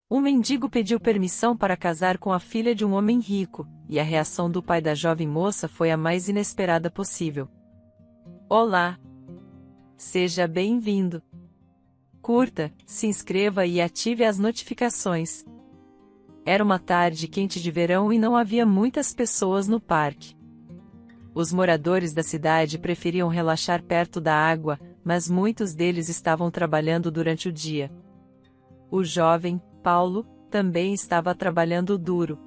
Um mendigo pediu permissão para casar com a filha de um homem rico, e a reação do pai da jovem moça foi a mais inesperada possível. Olá! Seja bem-vindo! Curta, se inscreva e ative as notificações. Era uma tarde quente de verão e não havia muitas pessoas no parque. Os moradores da cidade preferiam relaxar perto da água, mas muitos deles estavam trabalhando durante o dia. O jovem, Paulo, também estava trabalhando duro.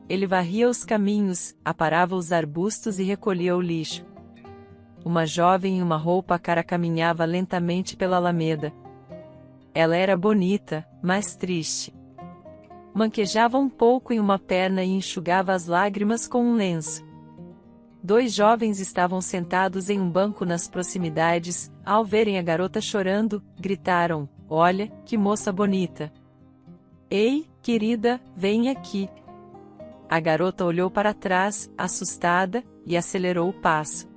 Ele varria os caminhos, aparava os arbustos e recolhia o lixo. Uma jovem em uma roupa cara caminhava lentamente pela alameda. Ela era bonita, mas triste. Manquejava um pouco em uma perna e enxugava as lágrimas com um lenço. Dois jovens estavam sentados em um banco nas proximidades. Ao verem a garota chorando, gritaram: "Olha, que moça bonita! Ei, querida, vem aqui!" A garota olhou para trás, assustada, e acelerou o passo.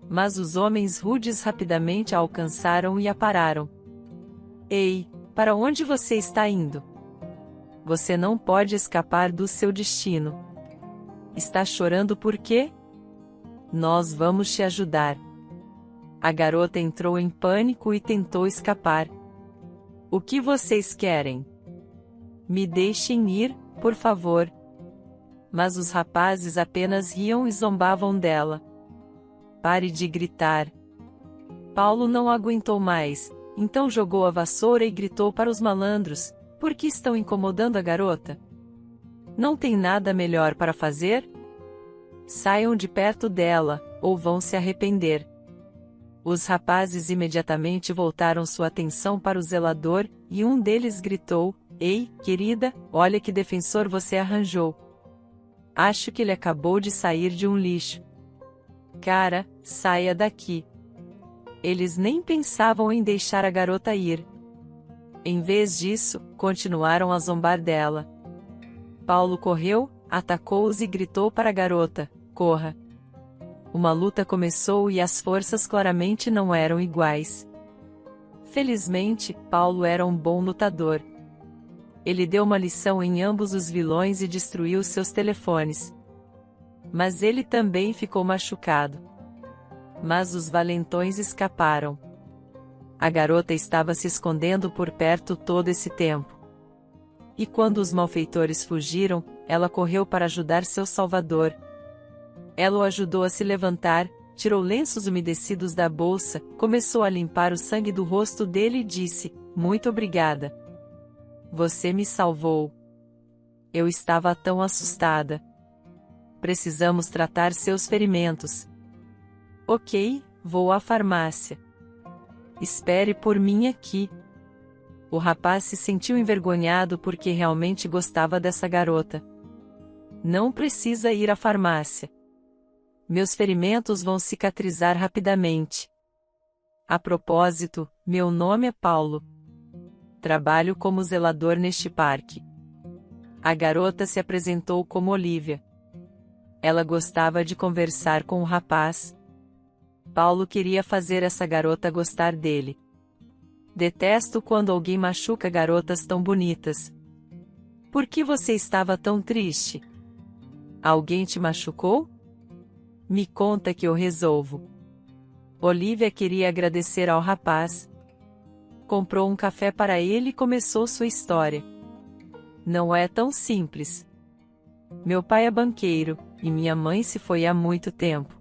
Mas os homens rudes rapidamente a alcançaram e a pararam. "Ei, para onde você está indo? Você não pode escapar do seu destino. Está chorando por quê? Nós vamos te ajudar." A garota entrou em pânico e tentou escapar. "O que vocês querem? Me deixem ir, por favor." Mas os rapazes apenas riam e zombavam dela. "Pare de gritar." Paulo não aguentou mais, então jogou a vassoura e gritou para os malandros: "Por que estão incomodando a garota? Não tem nada melhor para fazer? Saiam de perto dela, ou vão se arrepender." Os rapazes imediatamente voltaram sua atenção para o zelador, e um deles gritou: "Ei, querida, olha que defensor você arranjou. Acho que ele acabou de sair de um lixo. Cara, saia daqui." Eles nem pensavam em deixar a garota ir. Em vez disso, continuaram a zombar dela. Paulo correu, atacou-os e gritou para a garota: "Corra." Uma luta começou e as forças claramente não eram iguais. Felizmente, Paulo era um bom lutador. Ele deu uma lição em ambos os vilões e destruiu seus telefones. Mas ele também ficou machucado. Mas os valentões escaparam. A garota estava se escondendo por perto todo esse tempo. E quando os malfeitores fugiram, ela correu para ajudar seu salvador. Ela o ajudou a se levantar, tirou lenços umedecidos da bolsa, começou a limpar o sangue do rosto dele e disse: "Muito obrigada. Você me salvou. Eu estava tão assustada. Precisamos tratar seus ferimentos." "Ok, vou à farmácia. Espere por mim aqui." O rapaz se sentiu envergonhado porque realmente gostava dessa garota. "Não precisa ir à farmácia. Meus ferimentos vão cicatrizar rapidamente. A propósito, meu nome é Paulo. Trabalho como zelador neste parque." A garota se apresentou como Olivia. Ela gostava de conversar com o rapaz. Paulo queria fazer essa garota gostar dele. "Detesto quando alguém machuca garotas tão bonitas. Por que você estava tão triste? Alguém te machucou? Me conta que eu resolvo." Olivia queria agradecer ao rapaz. Comprou um café para ele e começou sua história. "Não é tão simples. Meu pai é banqueiro, e minha mãe se foi há muito tempo.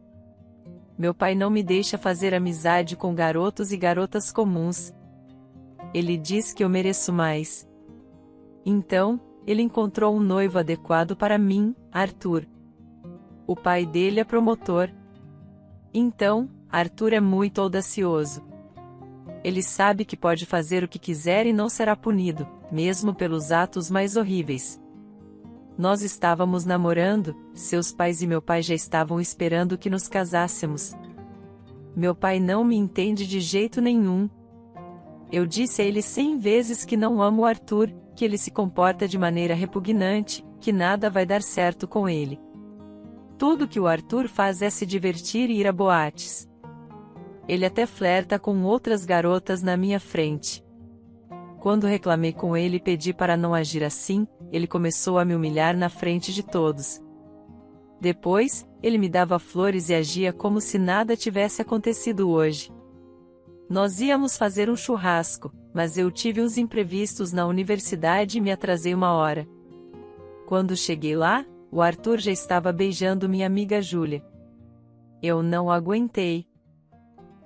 Meu pai não me deixa fazer amizade com garotos e garotas comuns. Ele diz que eu mereço mais. Então, ele encontrou um noivo adequado para mim, Arthur. O pai dele é promotor. Então, Arthur é muito audacioso. Ele sabe que pode fazer o que quiser e não será punido, mesmo pelos atos mais horríveis. Nós estávamos namorando, seus pais e meu pai já estavam esperando que nos casássemos. Meu pai não me entende de jeito nenhum. Eu disse a ele 100 vezes que não amo o Arthur, que ele se comporta de maneira repugnante, que nada vai dar certo com ele. Tudo que o Arthur faz é se divertir e ir a boates. Ele até flerta com outras garotas na minha frente. Quando reclamei com ele e pedi para não agir assim, ele começou a me humilhar na frente de todos. Depois, ele me dava flores e agia como se nada tivesse acontecido hoje. Nós íamos fazer um churrasco, mas eu tive uns imprevistos na universidade e me atrasei uma hora. Quando cheguei lá, o Arthur já estava beijando minha amiga Júlia. Eu não aguentei.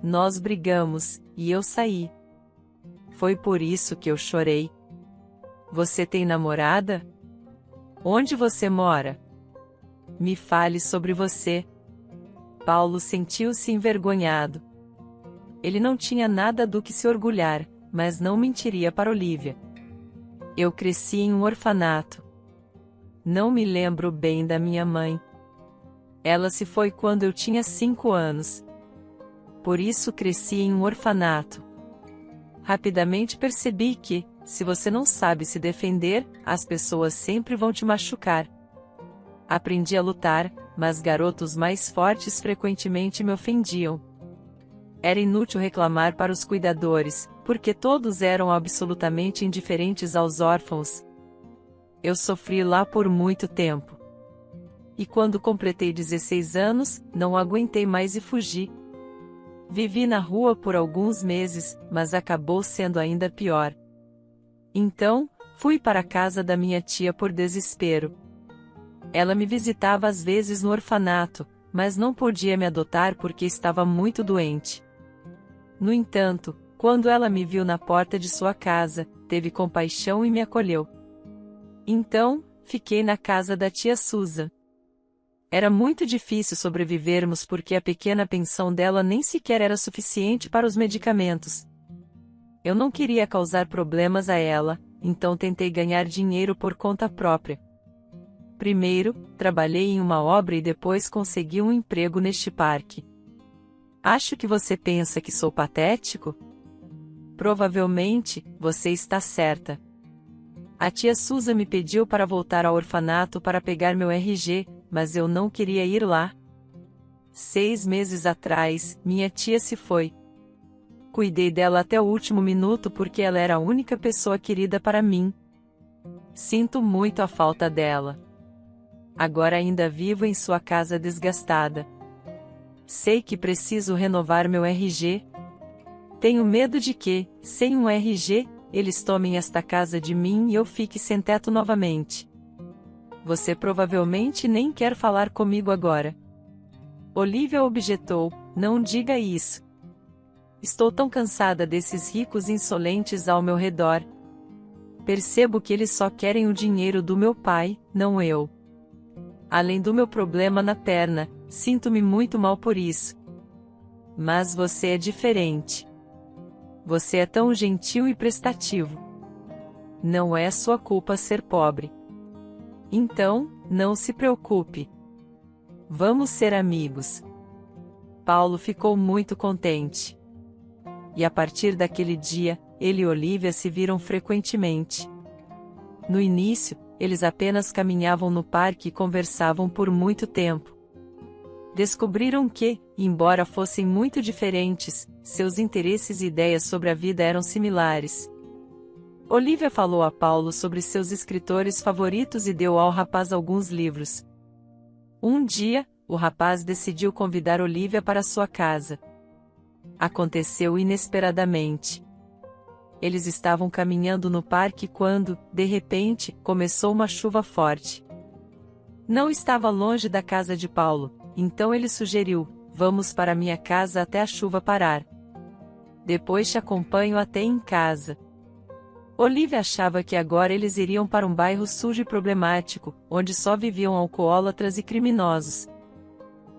Nós brigamos, e eu saí. Foi por isso que eu chorei. Você tem namorada? Onde você mora? Me fale sobre você. Paulo sentiu-se envergonhado. Ele não tinha nada do que se orgulhar, mas não mentiria para Olivia. Eu cresci em um orfanato. Não me lembro bem da minha mãe. Ela se foi quando eu tinha 5 anos. Por isso cresci em um orfanato. Rapidamente percebi que, se você não sabe se defender, as pessoas sempre vão te machucar. Aprendi a lutar, mas garotos mais fortes frequentemente me ofendiam. Era inútil reclamar para os cuidadores, porque todos eram absolutamente indiferentes aos órfãos. Eu sofri lá por muito tempo. E quando completei 16 anos, não aguentei mais e fugi. Vivi na rua por alguns meses, mas acabou sendo ainda pior. Então, fui para a casa da minha tia por desespero. Ela me visitava às vezes no orfanato, mas não podia me adotar porque estava muito doente. No entanto, quando ela me viu na porta de sua casa, teve compaixão e me acolheu. Então, fiquei na casa da tia Susan. Era muito difícil sobrevivermos porque a pequena pensão dela nem sequer era suficiente para os medicamentos. Eu não queria causar problemas a ela, então tentei ganhar dinheiro por conta própria. Primeiro, trabalhei em uma obra e depois consegui um emprego neste parque. Acho que você pensa que sou patético? Provavelmente, você está certa. A tia Susan me pediu para voltar ao orfanato para pegar meu RG, mas eu não queria ir lá. 6 meses atrás, minha tia se foi. Cuidei dela até o último minuto porque ela era a única pessoa querida para mim. Sinto muito a falta dela. Agora ainda vivo em sua casa desgastada. Sei que preciso renovar meu RG. Tenho medo de que, sem um RG, eles tomem esta casa de mim e eu fique sem teto novamente. Você provavelmente nem quer falar comigo agora. Olivia objetou, não diga isso. Estou tão cansada desses ricos insolentes ao meu redor. Percebo que eles só querem o dinheiro do meu pai, não eu. Além do meu problema na perna, sinto-me muito mal por isso. Mas você é diferente. Você é tão gentil e prestativo. Não é sua culpa ser pobre. Então, não se preocupe. Vamos ser amigos. Paulo ficou muito contente. E a partir daquele dia, ele e Olivia se viram frequentemente. No início, eles apenas caminhavam no parque e conversavam por muito tempo. Descobriram que, embora fossem muito diferentes, seus interesses e ideias sobre a vida eram similares. Olivia falou a Paulo sobre seus escritores favoritos e deu ao rapaz alguns livros. Um dia, o rapaz decidiu convidar Olivia para sua casa. Aconteceu inesperadamente. Eles estavam caminhando no parque quando, de repente, começou uma chuva forte. Não estava longe da casa de Paulo, então ele sugeriu: vamos para minha casa até a chuva parar. Depois te acompanho até em casa. Olivia achava que agora eles iriam para um bairro sujo e problemático, onde só viviam alcoólatras e criminosos.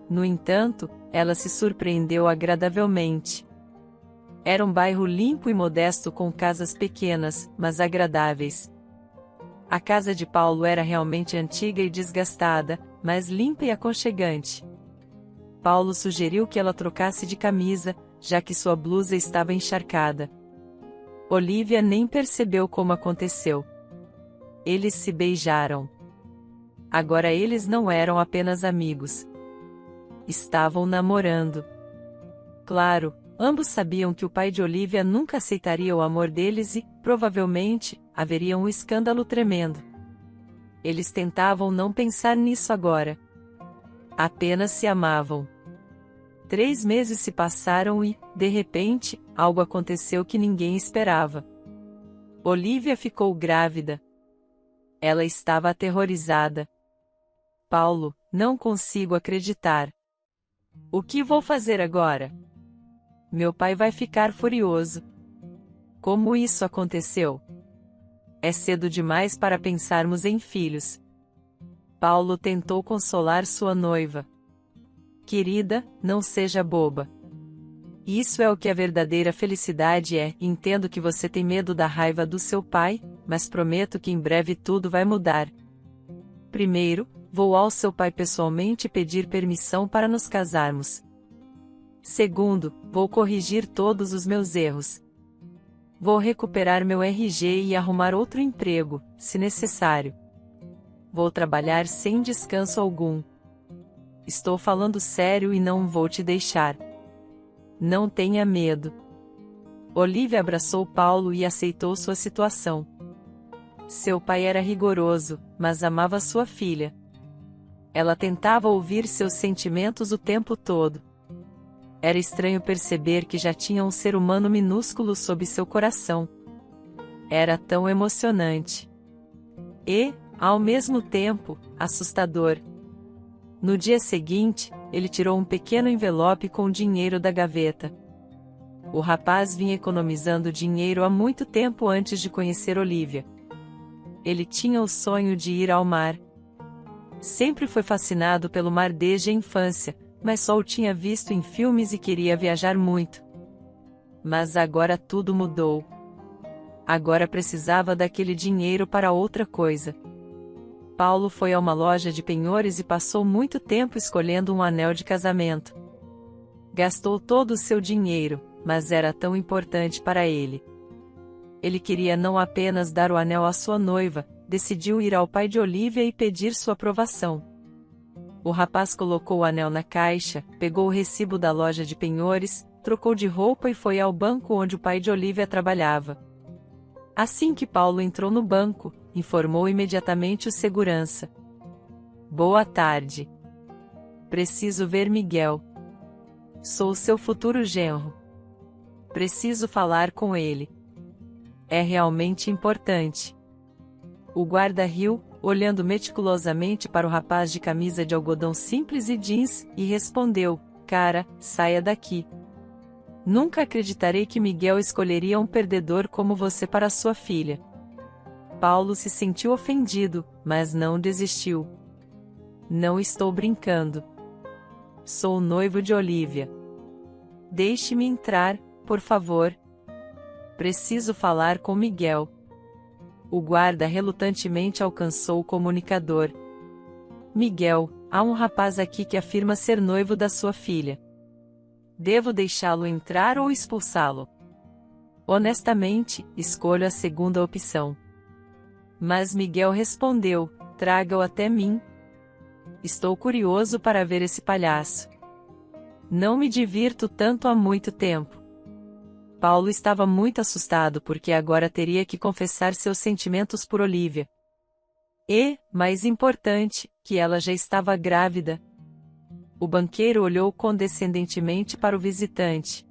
No entanto, ela se surpreendeu agradavelmente. Era um bairro limpo e modesto com casas pequenas, mas agradáveis. A casa de Paulo era realmente antiga e desgastada, mas limpa e aconchegante. Paulo sugeriu que ela trocasse de camisa, já que sua blusa estava encharcada. Olivia nem percebeu como aconteceu. Eles se beijaram. Agora eles não eram apenas amigos. Estavam namorando. Claro, Ambos sabiam que o pai de Olivia nunca aceitaria o amor deles e, provavelmente, haveria um escândalo tremendo. Eles tentavam não pensar nisso agora. Apenas se amavam. 3 meses se passaram e, de repente, algo aconteceu que ninguém esperava. Olivia ficou grávida. Ela estava aterrorizada. Paulo, não consigo acreditar. O que vou fazer agora? Meu pai vai ficar furioso. Como isso aconteceu? É cedo demais para pensarmos em filhos. Paulo tentou consolar sua noiva. Querida, não seja boba. Isso é o que a verdadeira felicidade é. Entendo que você tem medo da raiva do seu pai, mas prometo que em breve tudo vai mudar. Primeiro, vou ao seu pai pessoalmente pedir permissão para nos casarmos. Segundo, vou corrigir todos os meus erros. Vou recuperar meu RG e arrumar outro emprego, se necessário. Vou trabalhar sem descanso algum. Estou falando sério e não vou te deixar. Não tenha medo. Olivia abraçou Paulo e aceitou sua situação. Seu pai era rigoroso, mas amava sua filha. Ela tentava ouvir seus sentimentos o tempo todo. Era estranho perceber que já tinha um ser humano minúsculo sob seu coração. Era tão emocionante. E, ao mesmo tempo, assustador. No dia seguinte, ele tirou um pequeno envelope com dinheiro da gaveta. O rapaz vinha economizando dinheiro há muito tempo antes de conhecer Olivia. Ele tinha o sonho de ir ao mar. Sempre foi fascinado pelo mar desde a infância, mas só o tinha visto em filmes e queria viajar muito. Mas agora tudo mudou. Agora precisava daquele dinheiro para outra coisa. Paulo foi a uma loja de penhores e passou muito tempo escolhendo um anel de casamento. Gastou todo o seu dinheiro, mas era tão importante para ele. Ele queria não apenas dar o anel à sua noiva, decidiu ir ao pai de Olivia e pedir sua aprovação. O rapaz colocou o anel na caixa, pegou o recibo da loja de penhores, trocou de roupa e foi ao banco onde o pai de Olivia trabalhava. Assim que Paulo entrou no banco, informou imediatamente o segurança. Boa tarde. Preciso ver Miguel. Sou seu futuro genro. Preciso falar com ele. É realmente importante. O guarda riu, olhando meticulosamente para o rapaz de camisa de algodão simples e jeans, e respondeu: Cara, saia daqui. Nunca acreditarei que Miguel escolheria um perdedor como você para sua filha. Paulo se sentiu ofendido, mas não desistiu. Não estou brincando. Sou o noivo de Olivia. Deixe-me entrar, por favor. Preciso falar com Miguel. O guarda relutantemente alcançou o comunicador. Miguel, há um rapaz aqui que afirma ser noivo da sua filha. Devo deixá-lo entrar ou expulsá-lo? Honestamente, escolho a segunda opção. Mas Miguel respondeu: traga-o até mim. Estou curioso para ver esse palhaço. Não me divirto tanto há muito tempo. Paulo estava muito assustado porque agora teria que confessar seus sentimentos por Olivia. E, mais importante, que ela já estava grávida. O banqueiro olhou condescendentemente para o visitante.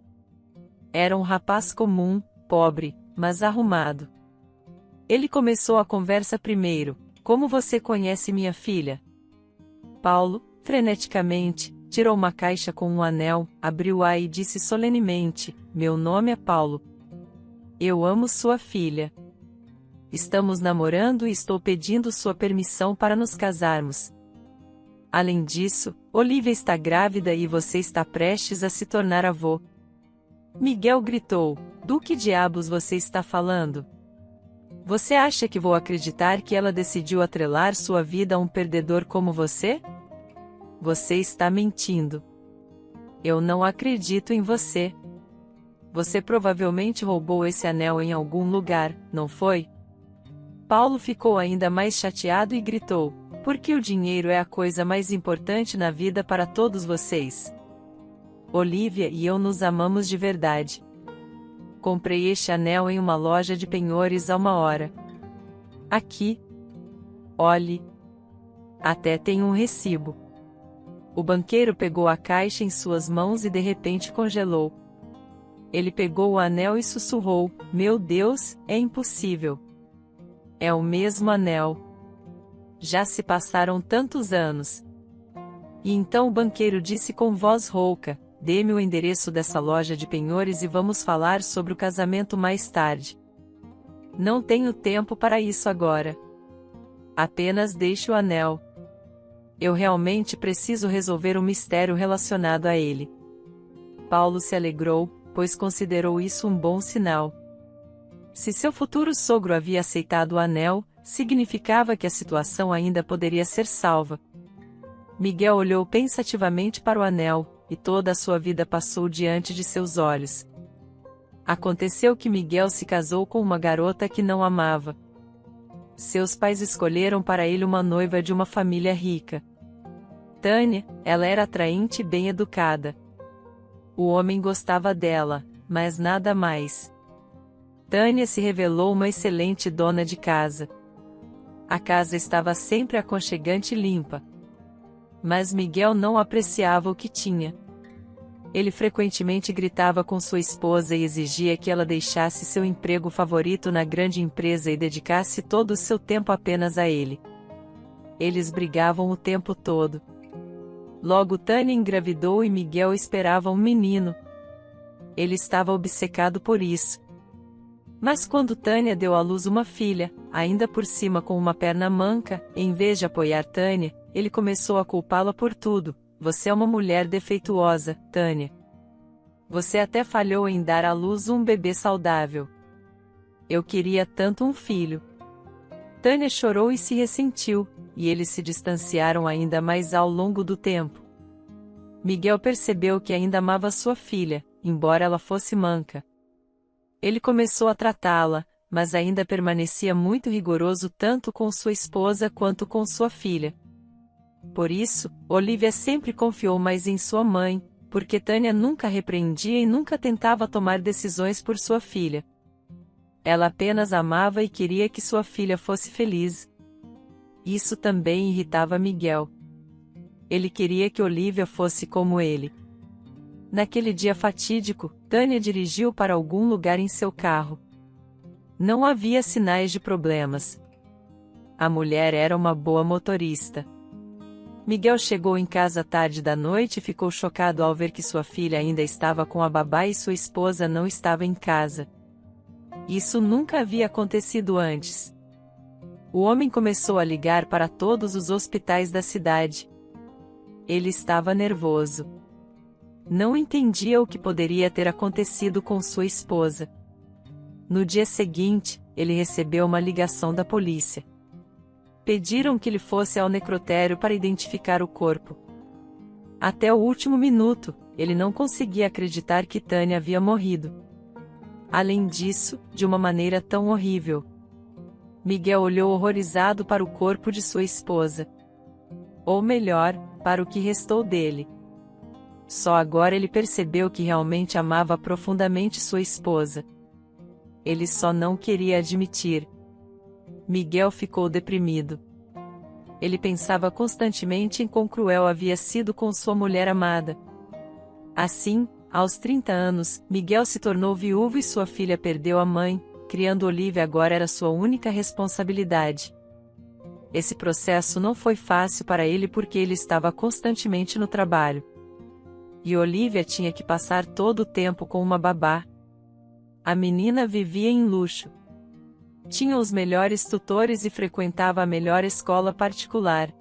Era um rapaz comum, pobre, mas arrumado. Ele começou a conversa primeiro. Como você conhece minha filha? Paulo, freneticamente, tirou uma caixa com um anel, abriu-a e disse solenemente: meu nome é Paulo. Eu amo sua filha. Estamos namorando e estou pedindo sua permissão para nos casarmos. Além disso, Olivia está grávida e você está prestes a se tornar avô. Miguel gritou: do que diabos você está falando? Você acha que vou acreditar que ela decidiu atrelar sua vida a um perdedor como você? Você está mentindo. Eu não acredito em você. Você provavelmente roubou esse anel em algum lugar, não foi? Paulo ficou ainda mais chateado e gritou: porque o dinheiro é a coisa mais importante na vida para todos vocês. Olivia e eu nos amamos de verdade. Comprei este anel em uma loja de penhores há uma hora. Aqui. Olhe. Até tem um recibo. O banqueiro pegou a caixa em suas mãos e de repente congelou. Ele pegou o anel e sussurrou: "Meu Deus, é impossível. É o mesmo anel. Já se passaram tantos anos." E então o banqueiro disse com voz rouca: "Dê-me o endereço dessa loja de penhores e vamos falar sobre o casamento mais tarde. Não tenho tempo para isso agora. Apenas deixe o anel. Eu realmente preciso resolver um mistério relacionado a ele." Paulo se alegrou, pois considerou isso um bom sinal. Se seu futuro sogro havia aceitado o anel, significava que a situação ainda poderia ser salva. Miguel olhou pensativamente para o anel, e toda a sua vida passou diante de seus olhos. Aconteceu que Miguel se casou com uma garota que não amava. Seus pais escolheram para ele uma noiva de uma família rica. Tânia, ela era atraente e bem educada. O homem gostava dela, mas nada mais. Tânia se revelou uma excelente dona de casa. A casa estava sempre aconchegante e limpa. Mas Miguel não apreciava o que tinha. Ele frequentemente gritava com sua esposa e exigia que ela deixasse seu emprego favorito na grande empresa e dedicasse todo o seu tempo apenas a ele. Eles brigavam o tempo todo. Logo Tânia engravidou e Miguel esperava um menino. Ele estava obcecado por isso. Mas quando Tânia deu à luz uma filha, ainda por cima com uma perna manca, em vez de apoiar Tânia, ele começou a culpá-la por tudo. "Você é uma mulher defeituosa, Tânia. Você até falhou em dar à luz um bebê saudável. Eu queria tanto um filho." Tânia chorou e se ressentiu, e eles se distanciaram ainda mais ao longo do tempo. Miguel percebeu que ainda amava sua filha, embora ela fosse manca. Ele começou a tratá-la, mas ainda permanecia muito rigoroso tanto com sua esposa quanto com sua filha. Por isso, Olivia sempre confiou mais em sua mãe, porque Tânia nunca repreendia e nunca tentava tomar decisões por sua filha. Ela apenas amava e queria que sua filha fosse feliz. Isso também irritava Miguel. Ele queria que Olivia fosse como ele. Naquele dia fatídico, Tânia dirigiu para algum lugar em seu carro. Não havia sinais de problemas. A mulher era uma boa motorista. Miguel chegou em casa tarde da noite e ficou chocado ao ver que sua filha ainda estava com a babá e sua esposa não estava em casa. Isso nunca havia acontecido antes. O homem começou a ligar para todos os hospitais da cidade. Ele estava nervoso. Não entendia o que poderia ter acontecido com sua esposa. No dia seguinte, ele recebeu uma ligação da polícia. Pediram que ele fosse ao necrotério para identificar o corpo. Até o último minuto, ele não conseguia acreditar que Tânia havia morrido. Além disso, de uma maneira tão horrível. Miguel olhou horrorizado para o corpo de sua esposa. Ou melhor, para o que restou dele. Só agora ele percebeu que realmente amava profundamente sua esposa. Ele só não queria admitir. Miguel ficou deprimido. Ele pensava constantemente em quão cruel havia sido com sua mulher amada. Assim, aos 30 anos, Miguel se tornou viúvo e sua filha perdeu a mãe, criando Olivia agora era sua única responsabilidade. Esse processo não foi fácil para ele porque ele estava constantemente no trabalho. E Olivia tinha que passar todo o tempo com uma babá. A menina vivia em luxo. Tinha os melhores tutores e frequentava a melhor escola particular.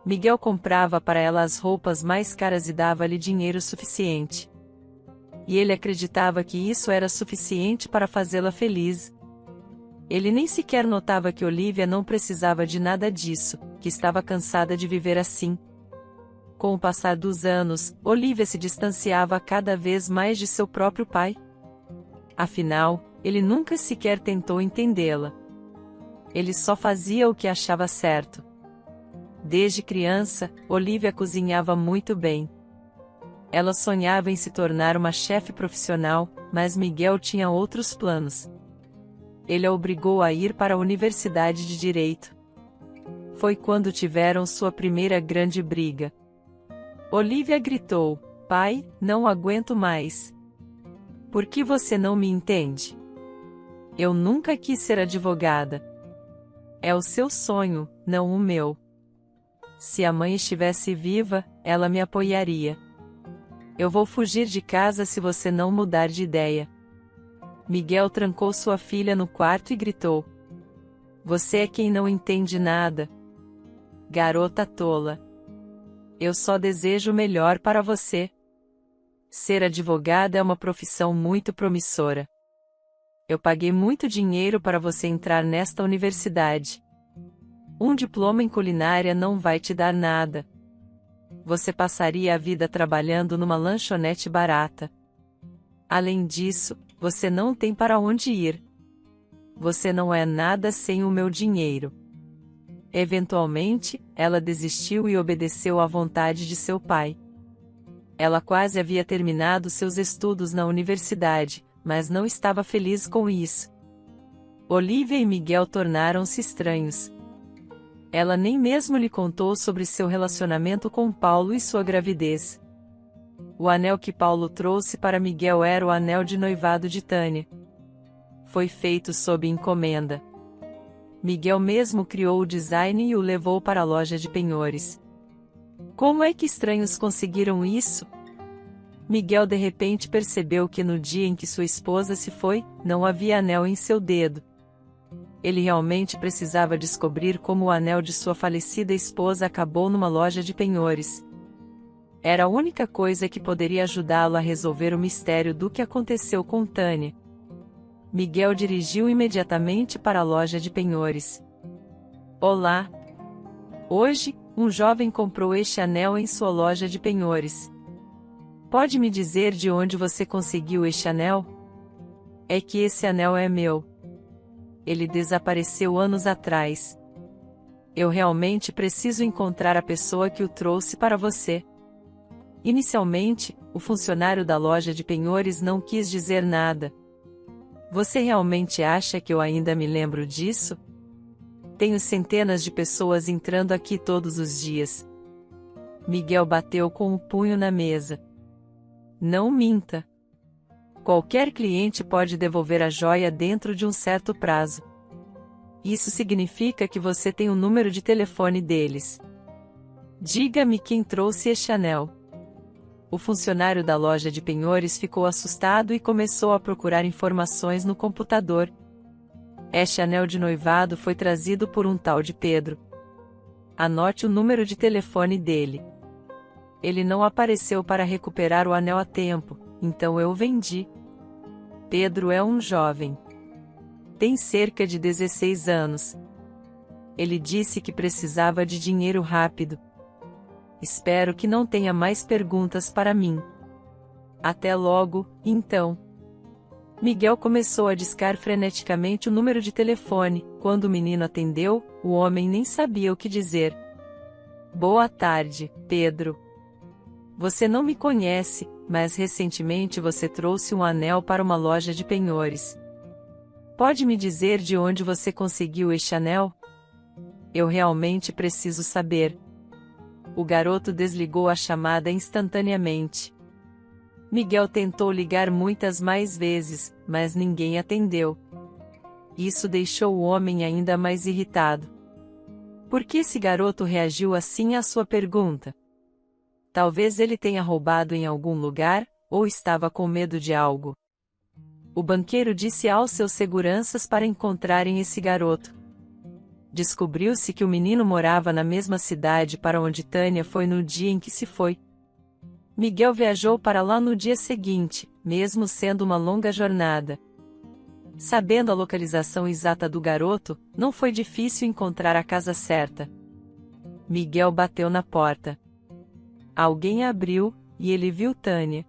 Miguel comprava para ela as roupas mais caras e dava-lhe dinheiro suficiente. E ele acreditava que isso era suficiente para fazê-la feliz. Ele nem sequer notava que Olivia não precisava de nada disso, que estava cansada de viver assim. Com o passar dos anos, Olivia se distanciava cada vez mais de seu próprio pai. Afinal, ele nunca sequer tentou entendê-la. Ele só fazia o que achava certo. Desde criança, Olivia cozinhava muito bem. Ela sonhava em se tornar uma chefe profissional, mas Miguel tinha outros planos. Ele a obrigou a ir para a Universidade de Direito. Foi quando tiveram sua primeira grande briga. Olivia gritou: "Pai, não aguento mais. Por que você não me entende? Eu nunca quis ser advogada. É o seu sonho, não o meu. Se a mãe estivesse viva, ela me apoiaria. Eu vou fugir de casa se você não mudar de ideia." Miguel trancou sua filha no quarto e gritou: "Você é quem não entende nada. Garota tola. Eu só desejo o melhor para você. Ser advogada é uma profissão muito promissora. Eu paguei muito dinheiro para você entrar nesta universidade. Um diploma em culinária não vai te dar nada. Você passaria a vida trabalhando numa lanchonete barata. Além disso, você não tem para onde ir. Você não é nada sem o meu dinheiro." Eventualmente, ela desistiu e obedeceu à vontade de seu pai. Ela quase havia terminado seus estudos na universidade, mas não estava feliz com isso. Olivia e Miguel tornaram-se estranhos. Ela nem mesmo lhe contou sobre seu relacionamento com Paulo e sua gravidez. O anel que Paulo trouxe para Miguel era o anel de noivado de Tânia. Foi feito sob encomenda. Miguel mesmo criou o design e o levou para a loja de penhores. Como é que estranhos conseguiram isso? Miguel de repente percebeu que no dia em que sua esposa se foi, não havia anel em seu dedo. Ele realmente precisava descobrir como o anel de sua falecida esposa acabou numa loja de penhores. Era a única coisa que poderia ajudá-lo a resolver o mistério do que aconteceu com Tânia. Miguel dirigiu imediatamente para a loja de penhores. "Olá! Hoje, um jovem comprou este anel em sua loja de penhores. Pode me dizer de onde você conseguiu este anel? É que esse anel é meu. Ele desapareceu anos atrás. Eu realmente preciso encontrar a pessoa que o trouxe para você." Inicialmente, o funcionário da loja de penhores não quis dizer nada. "Você realmente acha que eu ainda me lembro disso? Tenho centenas de pessoas entrando aqui todos os dias." Miguel bateu com o punho na mesa. "Não minta. Qualquer cliente pode devolver a joia dentro de um certo prazo. Isso significa que você tem o número de telefone deles. Diga-me quem trouxe este anel." O funcionário da loja de penhores ficou assustado e começou a procurar informações no computador. "Este anel de noivado foi trazido por um tal de Pedro. Anote o número de telefone dele. Ele não apareceu para recuperar o anel a tempo, então eu o vendi. Pedro é um jovem. Tem cerca de 16 anos. Ele disse que precisava de dinheiro rápido. Espero que não tenha mais perguntas para mim. Até logo, então." Miguel começou a discar freneticamente o número de telefone. Quando o menino atendeu, o homem nem sabia o que dizer. "Boa tarde, Pedro. Você não me conhece, mas recentemente você trouxe um anel para uma loja de penhores. Pode me dizer de onde você conseguiu este anel? Eu realmente preciso saber." O garoto desligou a chamada instantaneamente. Miguel tentou ligar muitas mais vezes, mas ninguém atendeu. Isso deixou o homem ainda mais irritado. Por que esse garoto reagiu assim à sua pergunta? Talvez ele tenha roubado em algum lugar, ou estava com medo de algo. O banqueiro disse aos seus seguranças para encontrarem esse garoto. Descobriu-se que o menino morava na mesma cidade para onde Tânia foi no dia em que se foi. Miguel viajou para lá no dia seguinte, mesmo sendo uma longa jornada. Sabendo a localização exata do garoto, não foi difícil encontrar a casa certa. Miguel bateu na porta. Alguém abriu, e ele viu Tânia.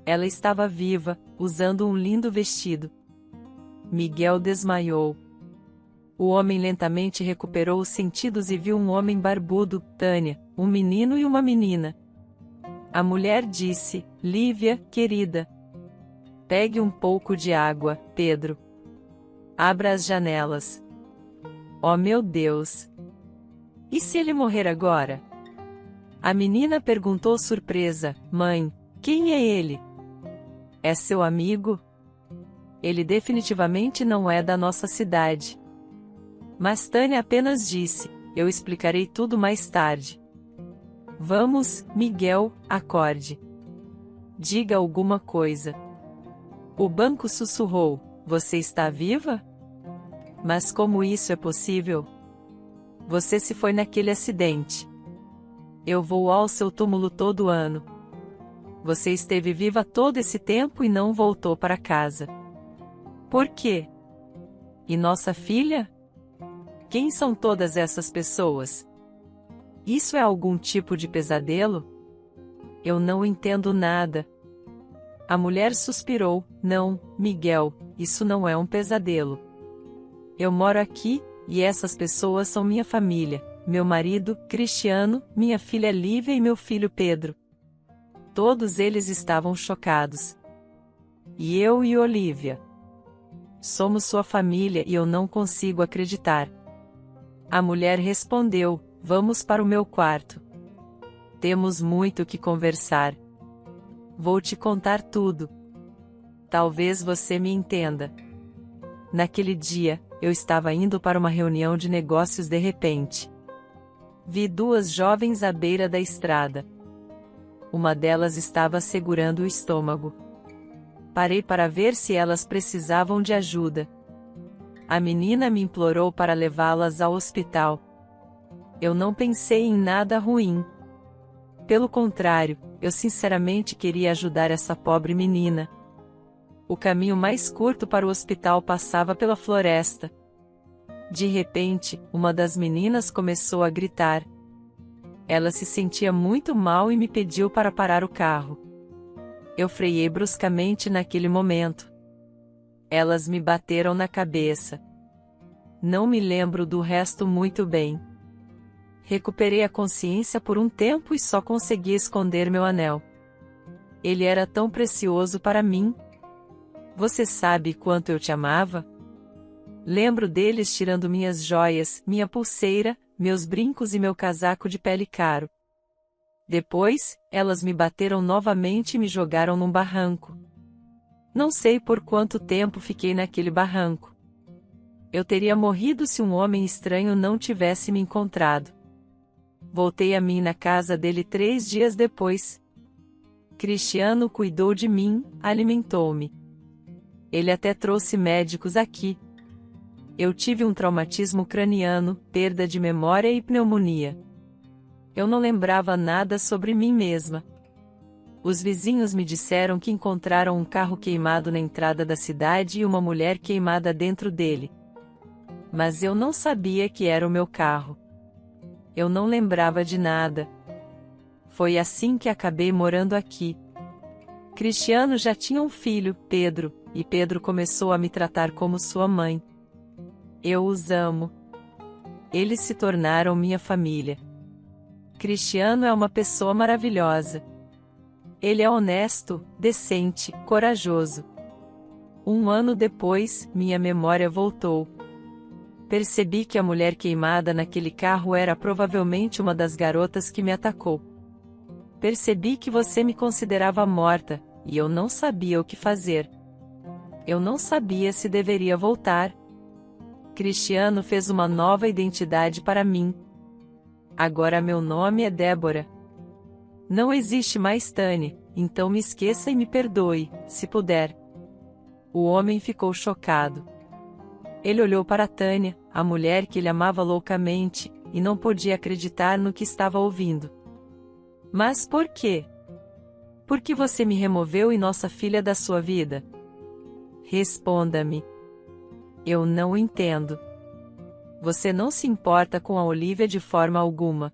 Ela estava viva, usando um lindo vestido. Miguel desmaiou. O homem lentamente recuperou os sentidos e viu um homem barbudo, Tânia, um menino e uma menina. A mulher disse: Lívia, querida. Pegue um pouco de água, Pedro. Abra as janelas. Oh meu Deus! E se ele morrer agora? A menina perguntou surpresa: Mãe, quem é ele? É seu amigo? Ele definitivamente não é da nossa cidade. Mas Tânia apenas disse: Eu explicarei tudo mais tarde. Vamos, Miguel, acorde. Diga alguma coisa. O banco sussurrou: Você está viva? Mas como isso é possível? Você se foi naquele acidente. Eu vou ao seu túmulo todo ano. Você esteve viva todo esse tempo e não voltou para casa. Por quê? E nossa filha? Quem são todas essas pessoas? Isso é algum tipo de pesadelo? Eu não entendo nada. A mulher suspirou: Não, Miguel, isso não é um pesadelo. Eu moro aqui, e essas pessoas são minha família, meu marido, Cristiano, minha filha Lívia e meu filho Pedro. Todos eles estavam chocados. E eu e Olívia. Somos sua família e eu não consigo acreditar. A mulher respondeu: Vamos para o meu quarto. Temos muito que conversar. Vou te contar tudo. Talvez você me entenda. Naquele dia, eu estava indo para uma reunião de negócios de repente. Vi duas jovens à beira da estrada. Uma delas estava segurando o estômago. Parei para ver se elas precisavam de ajuda. A menina me implorou para levá-las ao hospital. Eu não pensei em nada ruim. Pelo contrário, eu sinceramente queria ajudar essa pobre menina. O caminho mais curto para o hospital passava pela floresta. De repente, uma das meninas começou a gritar. Ela se sentia muito mal e me pediu para parar o carro. Eu freiei bruscamente naquele momento. Elas me bateram na cabeça. Não me lembro do resto muito bem. Recuperei a consciência por um tempo e só consegui esconder meu anel. Ele era tão precioso para mim. Você sabe quanto eu te amava? Lembro deles tirando minhas joias, minha pulseira, meus brincos e meu casaco de pele caro. Depois, elas me bateram novamente e me jogaram num barranco. Não sei por quanto tempo fiquei naquele barranco. Eu teria morrido se um homem estranho não tivesse me encontrado. Voltei a mim na casa dele 3 dias depois. Cristiano cuidou de mim, alimentou-me. Ele até trouxe médicos aqui. Eu tive um traumatismo craniano, perda de memória e pneumonia. Eu não lembrava nada sobre mim mesma. Os vizinhos me disseram que encontraram um carro queimado na entrada da cidade e uma mulher queimada dentro dele. Mas eu não sabia que era o meu carro. Eu não lembrava de nada. Foi assim que acabei morando aqui. Cristiano já tinha um filho, Pedro, e Pedro começou a me tratar como sua mãe. Eu os amo. Eles se tornaram minha família. Cristiano é uma pessoa maravilhosa. Ele é honesto, decente, corajoso. 1 ano depois, minha memória voltou. Percebi que a mulher queimada naquele carro era provavelmente uma das garotas que me atacou. Percebi que você me considerava morta, e eu não sabia o que fazer. Eu não sabia se deveria voltar. Cristiano fez uma nova identidade para mim. Agora meu nome é Débora. Não existe mais Tânia, então me esqueça e me perdoe, se puder. O homem ficou chocado. Ele olhou para Tânia, a mulher que ele amava loucamente, e não podia acreditar no que estava ouvindo. Mas por quê? Por que você me removeu e nossa filha da sua vida? Responda-me. Eu não entendo. Você não se importa com a Olívia de forma alguma.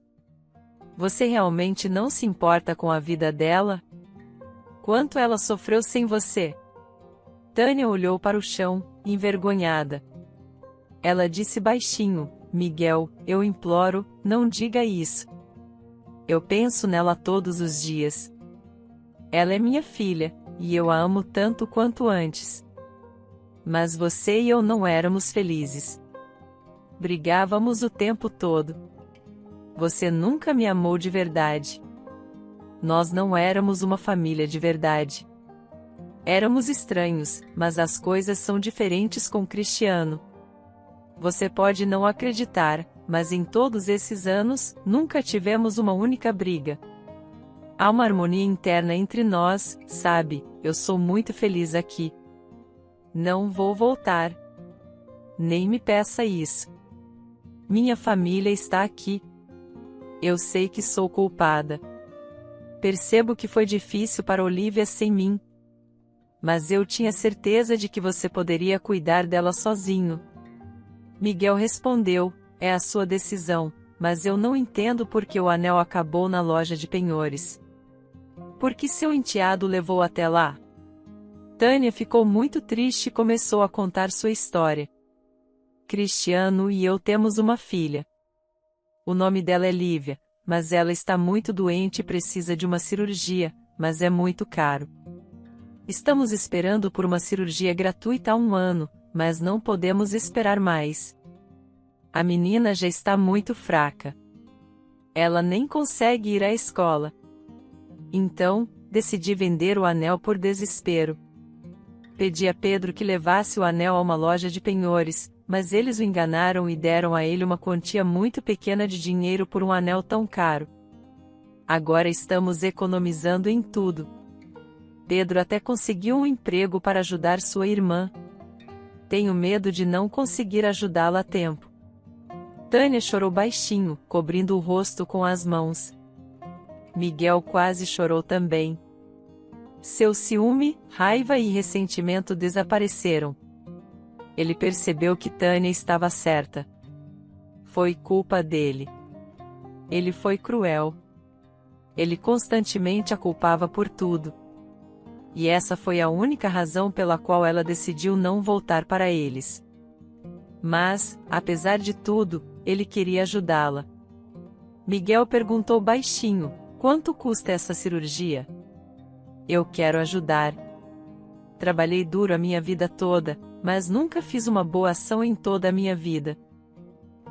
Você realmente não se importa com a vida dela? Quanto ela sofreu sem você? Tânia olhou para o chão, envergonhada. Ela disse baixinho: Miguel, eu imploro, não diga isso. Eu penso nela todos os dias. Ela é minha filha, e eu a amo tanto quanto antes. Mas você e eu não éramos felizes. Brigávamos o tempo todo. Você nunca me amou de verdade. Nós não éramos uma família de verdade. Éramos estranhos, mas as coisas são diferentes com Cristiano. Você pode não acreditar, mas em todos esses anos, nunca tivemos uma única briga. Há uma harmonia interna entre nós, sabe? Eu sou muito feliz aqui. Não vou voltar. Nem me peça isso. Minha família está aqui. Eu sei que sou culpada. Percebo que foi difícil para Olivia sem mim. Mas eu tinha certeza de que você poderia cuidar dela sozinho. Miguel respondeu, é a sua decisão, mas eu não entendo por que o anel acabou na loja de penhores. Por que seu enteado levou até lá? Tânia ficou muito triste e começou a contar sua história. Cristiano e eu temos uma filha. O nome dela é Lívia, mas ela está muito doente e precisa de uma cirurgia, mas é muito caro. Estamos esperando por uma cirurgia gratuita há 1 ano, mas não podemos esperar mais. A menina já está muito fraca. Ela nem consegue ir à escola. Então, decidi vender o anel por desespero. Pedi a Pedro que levasse o anel a uma loja de penhores, mas eles o enganaram e deram a ele uma quantia muito pequena de dinheiro por um anel tão caro. Agora estamos economizando em tudo. Pedro até conseguiu um emprego para ajudar sua irmã. Tenho medo de não conseguir ajudá-la a tempo. Tânia chorou baixinho, cobrindo o rosto com as mãos. Miguel quase chorou também. Seu ciúme, raiva e ressentimento desapareceram. Ele percebeu que Tânia estava certa. Foi culpa dele. Ele foi cruel. Ele constantemente a culpava por tudo. E essa foi a única razão pela qual ela decidiu não voltar para eles. Mas, apesar de tudo, ele queria ajudá-la. Miguel perguntou baixinho, quanto custa essa cirurgia? Eu quero ajudar. Trabalhei duro a minha vida toda, mas nunca fiz uma boa ação em toda a minha vida.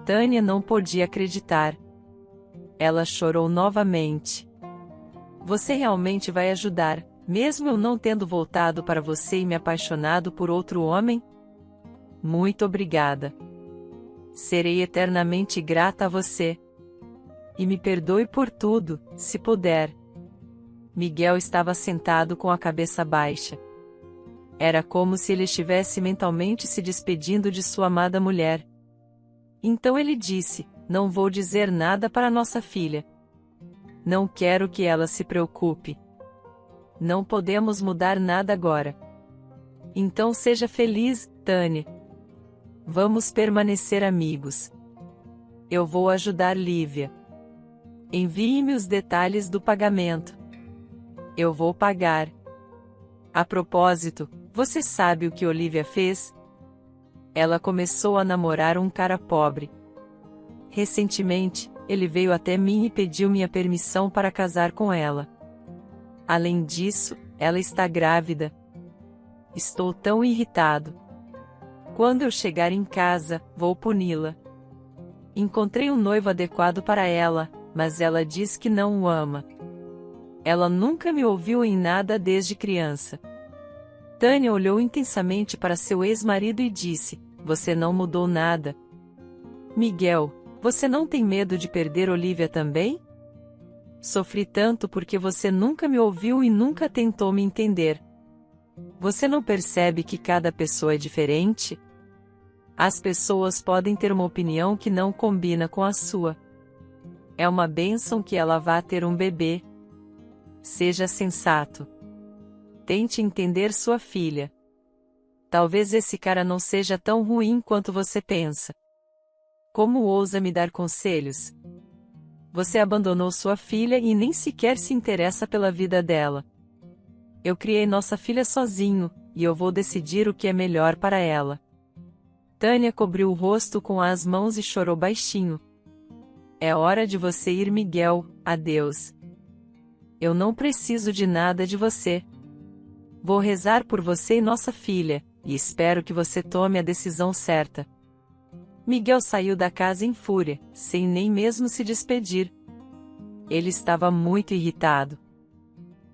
Tânia não podia acreditar. Ela chorou novamente. Você realmente vai ajudar, mesmo eu não tendo voltado para você e me apaixonado por outro homem? Muito obrigada. Serei eternamente grata a você. E me perdoe por tudo, se puder. Miguel estava sentado com a cabeça baixa. Era como se ele estivesse mentalmente se despedindo de sua amada mulher. Então ele disse, não vou dizer nada para nossa filha. Não quero que ela se preocupe. Não podemos mudar nada agora. Então seja feliz, Tânia. Vamos permanecer amigos. Eu vou ajudar Lívia. Envie-me os detalhes do pagamento. Eu vou pagar. A propósito, você sabe o que Olivia fez? Ela começou a namorar um cara pobre. Recentemente, ele veio até mim e pediu minha permissão para casar com ela. Além disso, ela está grávida. Estou tão irritado. Quando eu chegar em casa, vou puni-la. Encontrei um noivo adequado para ela, mas ela diz que não o ama. Ela nunca me ouviu em nada desde criança. Tânia olhou intensamente para seu ex-marido e disse, você não mudou nada. Miguel, você não tem medo de perder Olivia também? Sofri tanto porque você nunca me ouviu e nunca tentou me entender. Você não percebe que cada pessoa é diferente? As pessoas podem ter uma opinião que não combina com a sua. É uma bênção que ela vá ter um bebê. Seja sensato. Tente entender sua filha. Talvez esse cara não seja tão ruim quanto você pensa. Como ousa me dar conselhos? Você abandonou sua filha e nem sequer se interessa pela vida dela. Eu criei nossa filha sozinho, e eu vou decidir o que é melhor para ela. Tânia cobriu o rosto com as mãos e chorou baixinho. É hora de você ir, Miguel, adeus. Eu não preciso de nada de você. Vou rezar por você e nossa filha, e espero que você tome a decisão certa. Miguel saiu da casa em fúria, sem nem mesmo se despedir. Ele estava muito irritado.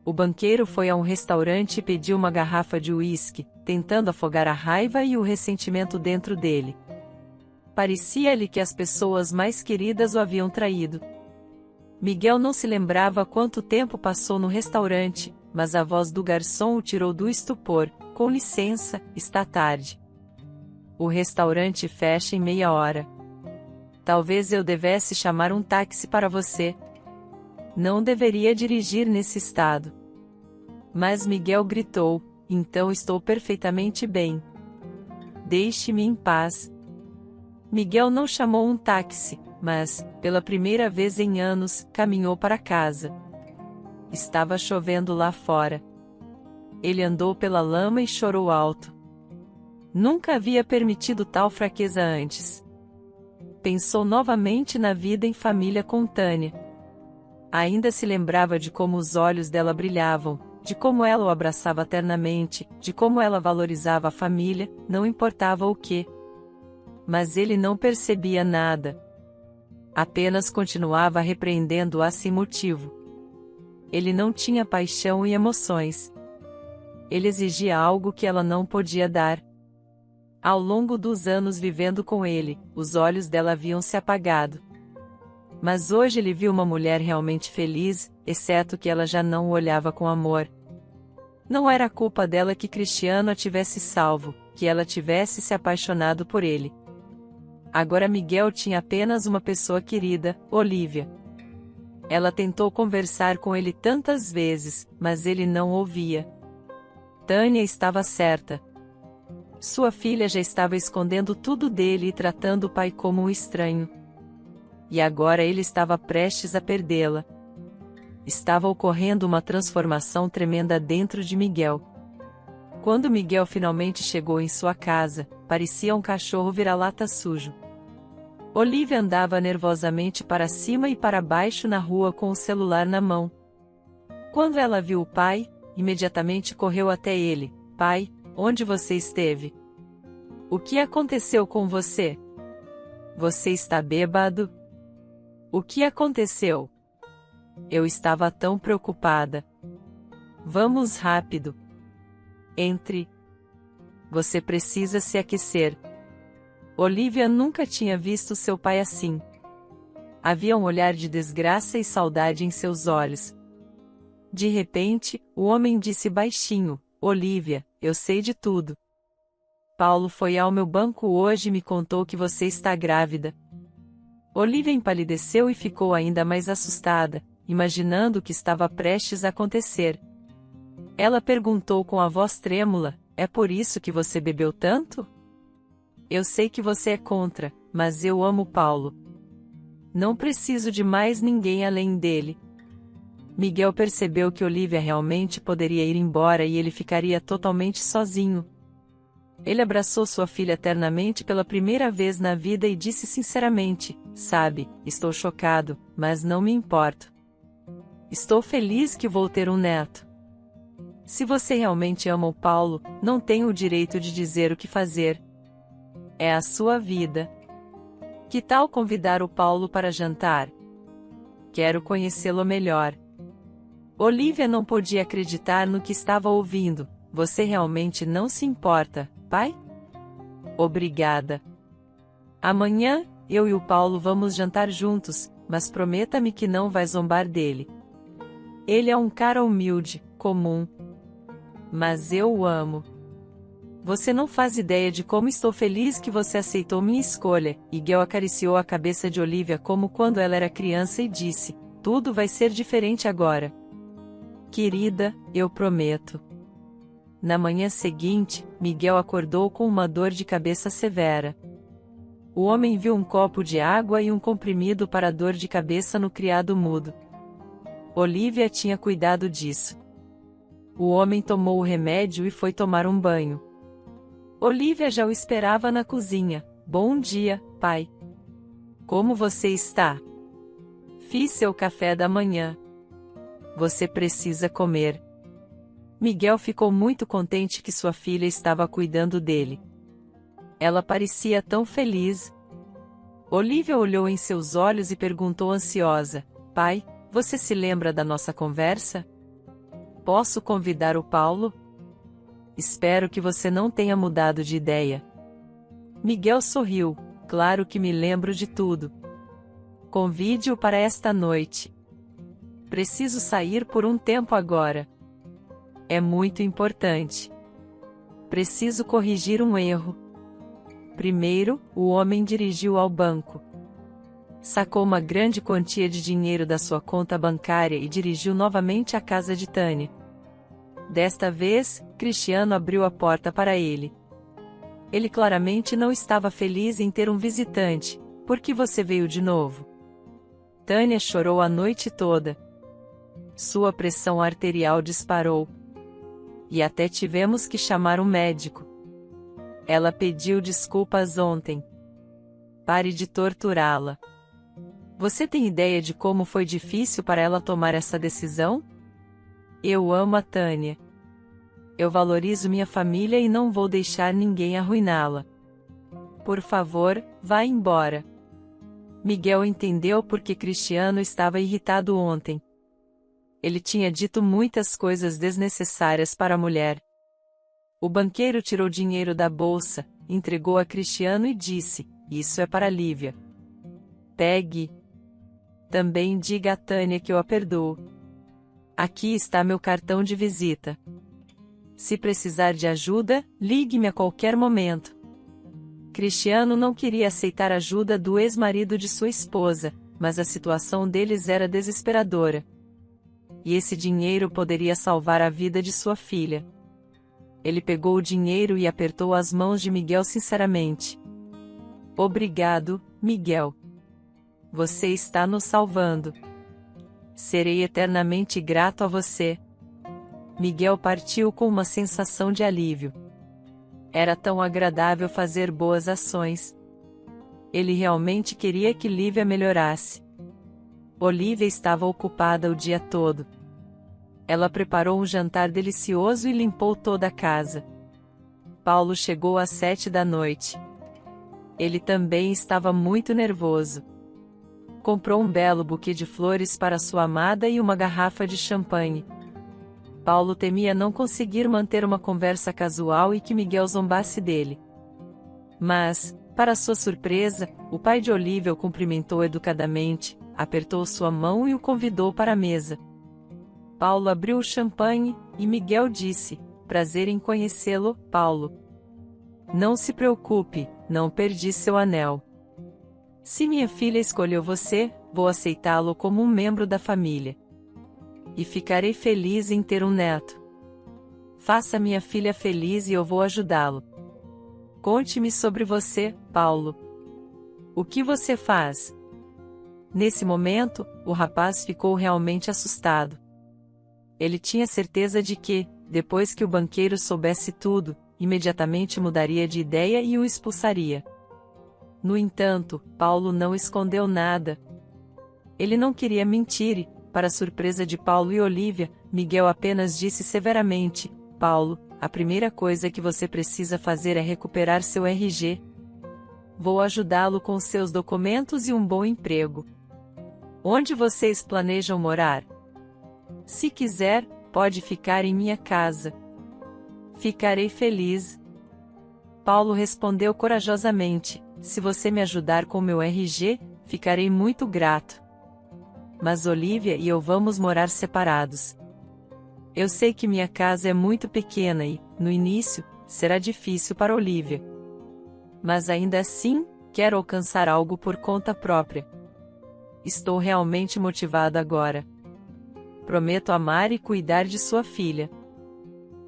O banqueiro foi a um restaurante e pediu uma garrafa de uísque, tentando afogar a raiva e o ressentimento dentro dele. Parecia-lhe que as pessoas mais queridas o haviam traído. Miguel não se lembrava quanto tempo passou no restaurante, mas a voz do garçom o tirou do estupor. Com licença, está tarde. O restaurante fecha em meia hora. Talvez eu devesse chamar um táxi para você. Não deveria dirigir nesse estado. Mas Miguel gritou, então estou perfeitamente bem. Deixe-me em paz. Miguel não chamou um táxi, mas, pela primeira vez em anos, caminhou para casa. Estava chovendo lá fora. Ele andou pela lama e chorou alto. Nunca havia permitido tal fraqueza antes. Pensou novamente na vida em família com Tânia. Ainda se lembrava de como os olhos dela brilhavam, de como ela o abraçava ternamente, de como ela valorizava a família, não importava o que. Mas ele não percebia nada. Apenas continuava repreendendo-a sem motivo. Ele não tinha paixão e emoções. Ele exigia algo que ela não podia dar. Ao longo dos anos vivendo com ele, os olhos dela haviam se apagado. Mas hoje ele viu uma mulher realmente feliz, exceto que ela já não o olhava com amor. Não era culpa dela que Cristiano a tivesse salvo, que ela tivesse se apaixonado por ele. Agora Miguel tinha apenas uma pessoa querida, Olívia. Ela tentou conversar com ele tantas vezes, mas ele não ouvia. Tânia estava certa. Sua filha já estava escondendo tudo dele e tratando o pai como um estranho. E agora ele estava prestes a perdê-la. Estava ocorrendo uma transformação tremenda dentro de Miguel. Quando Miguel finalmente chegou em sua casa, parecia um cachorro vira-lata sujo. Olívia andava nervosamente para cima e para baixo na rua com o celular na mão. Quando ela viu o pai, imediatamente correu até ele. Pai, onde você esteve? O que aconteceu com você? Você está bêbado? O que aconteceu? Eu estava tão preocupada. Vamos rápido. Entre. Você precisa se aquecer. Olívia nunca tinha visto seu pai assim. Havia um olhar de desgraça e saudade em seus olhos. De repente, o homem disse baixinho: Olívia, eu sei de tudo. Paulo foi ao meu banco hoje e me contou que você está grávida. Olívia empalideceu e ficou ainda mais assustada, imaginando o que estava prestes a acontecer. Ela perguntou com a voz trêmula: é por isso que você bebeu tanto? Eu sei que você é contra, mas eu amo Paulo. Não preciso de mais ninguém além dele. Miguel percebeu que Olívia realmente poderia ir embora e ele ficaria totalmente sozinho. Ele abraçou sua filha eternamente pela primeira vez na vida e disse sinceramente: sabe, estou chocado, mas não me importo. Estou feliz que vou ter um neto. Se você realmente ama o Paulo, não tem o direito de dizer o que fazer. É a sua vida. Que tal convidar o Paulo para jantar? Quero conhecê-lo melhor. Olívia não podia acreditar no que estava ouvindo. Você realmente não se importa, pai? Obrigada. Amanhã, eu e o Paulo vamos jantar juntos, mas prometa-me que não vai zombar dele. Ele é um cara humilde, comum. Mas eu o amo. Você não faz ideia de como estou feliz que você aceitou minha escolha. Miguel acariciou a cabeça de Olívia como quando ela era criança e disse: tudo vai ser diferente agora. Querida, eu prometo. Na manhã seguinte, Miguel acordou com uma dor de cabeça severa. O homem viu um copo de água e um comprimido para a dor de cabeça no criado mudo. Olívia tinha cuidado disso. O homem tomou o remédio e foi tomar um banho. Olívia já o esperava na cozinha. Bom dia, pai. Como você está? Fiz seu café da manhã. você precisa comer. Miguel ficou muito contente que sua filha estava cuidando dele. Ela parecia tão feliz. Olivia olhou em seus olhos e perguntou ansiosa: Pai, você se lembra da nossa conversa? Posso convidar o Paulo? Espero que você não tenha mudado de ideia. Miguel sorriu: Claro que me lembro de tudo. Convide-o para esta noite. Preciso sair por um tempo agora. É muito importante. Preciso corrigir um erro. Primeiro, o homem dirigiu ao banco. Sacou uma grande quantia de dinheiro da sua conta bancária e dirigiu novamente à casa de Tânia. Desta vez, Cristiano abriu a porta para ele. Ele claramente não estava feliz em ter um visitante. Por que você veio de novo? Tânia chorou a noite toda. Sua pressão arterial disparou. E até tivemos que chamar um médico. Ela pediu desculpas ontem. Pare de torturá-la. Você tem ideia de como foi difícil para ela tomar essa decisão? Eu amo a Tânia. Eu valorizo minha família e não vou deixar ninguém arruiná-la. Por favor, vá embora. Miguel entendeu porque Cristiano estava irritado ontem. Ele tinha dito muitas coisas desnecessárias para a mulher. O banqueiro tirou dinheiro da bolsa, entregou a Cristiano e disse: Isso é para Lívia. Pegue. Também diga a Tânia que eu a perdoo. Aqui está meu cartão de visita. Se precisar de ajuda, ligue-me a qualquer momento. Cristiano não queria aceitar a ajuda do ex-marido de sua esposa, mas a situação deles era desesperadora. E esse dinheiro poderia salvar a vida de sua filha. Ele pegou o dinheiro e apertou as mãos de Miguel sinceramente. Obrigado, Miguel. Você está nos salvando. Serei eternamente grato a você. Miguel partiu com uma sensação de alívio. Era tão agradável fazer boas ações. Ele realmente queria que Lívia melhorasse. Olivia estava ocupada o dia todo. Ela preparou um jantar delicioso e limpou toda a casa. Paulo chegou às 7 da noite. Ele também estava muito nervoso. Comprou um belo buquê de flores para sua amada e uma garrafa de champanhe. Paulo temia não conseguir manter uma conversa casual e que Miguel zombasse dele. Mas, para sua surpresa, o pai de Olivia o cumprimentou educadamente, apertou sua mão e o convidou para a mesa. Paulo abriu o champanhe, e Miguel disse: Prazer em conhecê-lo, Paulo. Não se preocupe, não perdi seu anel. Se minha filha escolheu você, vou aceitá-lo como um membro da família. E ficarei feliz em ter um neto. Faça minha filha feliz e eu vou ajudá-lo. Conte-me sobre você, Paulo. O que você faz? Nesse momento, o rapaz ficou realmente assustado. Ele tinha certeza de que, depois que o banqueiro soubesse tudo, imediatamente mudaria de ideia e o expulsaria. No entanto, Paulo não escondeu nada. Ele não queria mentir e, para a surpresa de Paulo e Olivia, Miguel apenas disse severamente: Paulo, a primeira coisa que você precisa fazer é recuperar seu RG. Vou ajudá-lo com seus documentos e um bom emprego. Onde vocês planejam morar? Se quiser, pode ficar em minha casa. Ficarei feliz. Paulo respondeu corajosamente: Se você me ajudar com meu RG, ficarei muito grato. Mas Olivia e eu vamos morar separados. Eu sei que minha casa é muito pequena e, no início, será difícil para Olivia. Mas ainda assim, quero alcançar algo por conta própria. Estou realmente motivado agora. Prometo amar e cuidar de sua filha.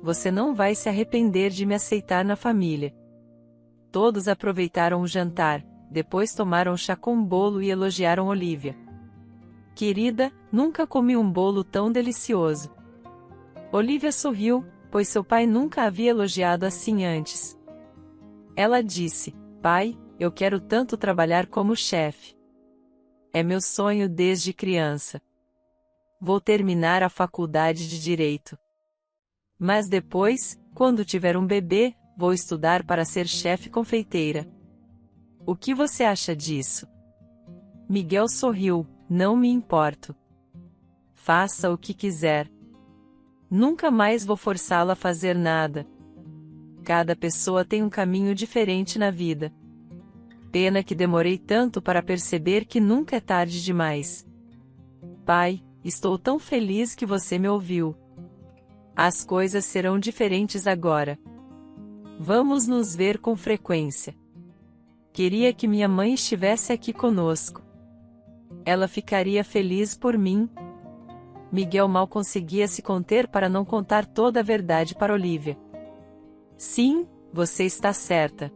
Você não vai se arrepender de me aceitar na família. Todos aproveitaram o jantar, depois tomaram chá com bolo e elogiaram Olivia. Querida, nunca comi um bolo tão delicioso. Olivia sorriu, pois seu pai nunca havia elogiado assim antes. Ela disse: Pai, eu quero tanto trabalhar como chefe. É meu sonho desde criança. Vou terminar a faculdade de Direito. Mas depois, quando tiver um bebê, vou estudar para ser chefe confeiteira. O que você acha disso? Miguel sorriu, não me importo. Faça o que quiser. Nunca mais vou forçá-la a fazer nada. Cada pessoa tem um caminho diferente na vida. Pena que demorei tanto para perceber que nunca é tarde demais. Pai, estou tão feliz que você me ouviu. As coisas serão diferentes agora. Vamos nos ver com frequência. Queria que minha mãe estivesse aqui conosco. Ela ficaria feliz por mim. Miguel mal conseguia se conter para não contar toda a verdade para Olivia. Sim, você está certa.